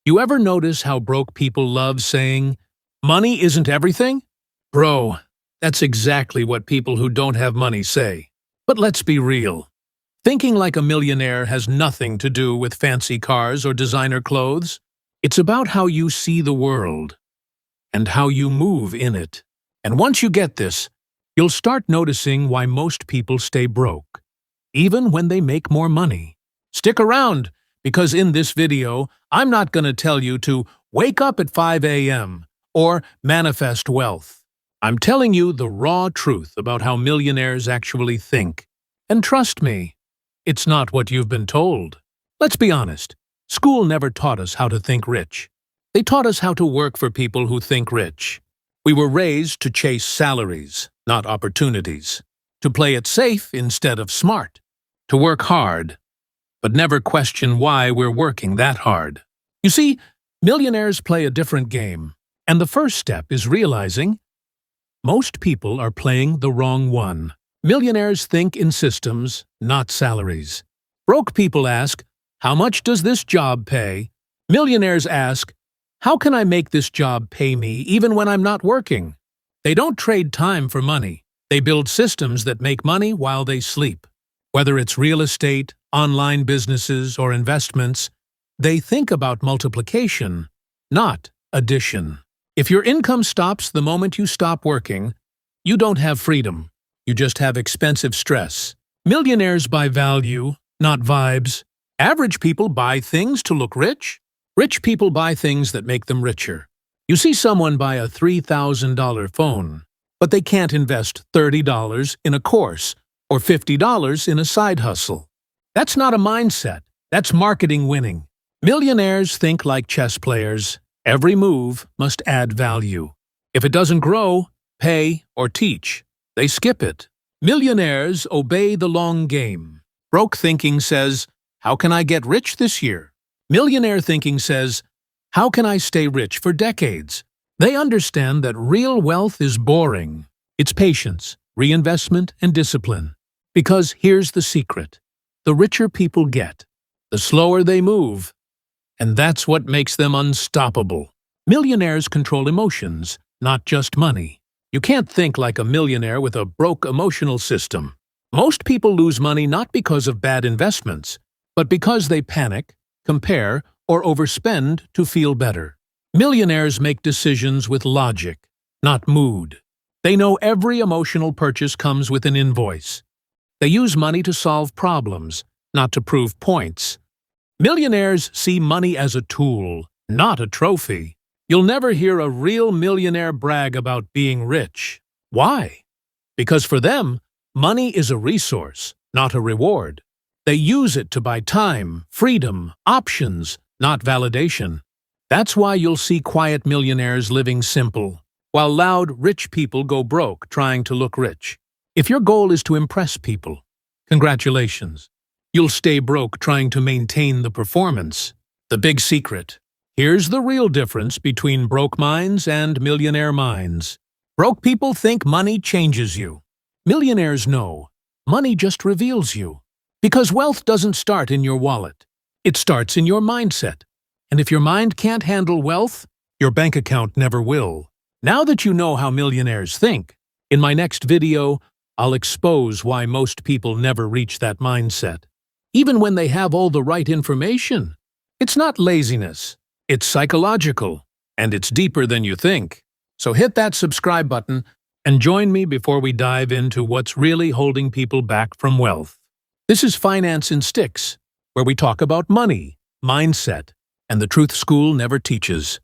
You ever notice how broke people love saying, "Money isn't everything"? Bro, that's exactly what people who don't have money say. But let's be real. Thinking like a millionaire has nothing to do with fancy cars or designer clothes. It's about how you see the world and how you move in it. And once you get this, you'll start noticing why most people stay broke, even when they make more money. Stick around, because in this video, I'm not going to tell you to wake up at 5 a.m. or manifest wealth. I'm telling you the raw truth about how millionaires actually think. And trust me, it's not what you've been told. Let's be honest, school never taught us how to think rich. They taught us how to work for people who think rich. We were raised to chase salaries, not opportunities. To play it safe instead of smart. To work hard, but never question why we're working that hard. You see, millionaires play a different game, and the first step is realizing most people are playing the wrong one. Millionaires think in systems, not salaries. Broke people ask, "How much does this job pay?" Millionaires ask, "How can I make this job pay me even when I'm not working?" They don't trade time for money. They build systems that make money while they sleep. Whether it's real estate, online businesses, or investments, they think about multiplication, not addition. If your income stops the moment you stop working, you don't have freedom. You just have expensive stress. Millionaires buy value, not vibes. Average people buy things to look rich. Rich people buy things that make them richer. You see someone buy a $3,000 phone, but they can't invest $30 in a course or $50 in a side hustle. That's not a mindset. That's marketing winning. Millionaires think like chess players. Every move must add value. If it doesn't grow, pay, or teach, they skip it. Millionaires obey the long game. Broke thinking says, "How can I get rich this year?" Millionaire thinking says, "How can I stay rich for decades?" They understand that real wealth is boring. It's patience, reinvestment, and discipline. Because here's the secret. The richer people get, the slower they move. And that's what makes them unstoppable. Millionaires control emotions, not just money. You can't think like a millionaire with a broke emotional system. Most people lose money not because of bad investments, but because they panic, compare, or overspend to feel better. Millionaires make decisions with logic, not mood. They know every emotional purchase comes with an invoice. They use money to solve problems, not to prove points. Millionaires see money as a tool, not a trophy. You'll never hear a real millionaire brag about being rich. Why? Because for them, money is a resource, not a reward. They use it to buy time, freedom, options, not validation. That's why you'll see quiet millionaires living simple, while loud, rich people go broke trying to look rich. If your goal is to impress people, congratulations. You'll stay broke trying to maintain the performance. The big secret. Here's the real difference between broke minds and millionaire minds. Broke people think money changes you. Millionaires know money just reveals you. Because wealth doesn't start in your wallet. It starts in your mindset. And if your mind can't handle wealth, your bank account never will. Now that you know how millionaires think, in my next video, I'll expose why most people never reach that mindset. Even when they have all the right information. It's not laziness. It's psychological. And it's deeper than you think. So hit that subscribe button and join me before we dive into what's really holding people back from wealth. This is Finance in Sticks, where we talk about money, mindset, and the truth school never teaches.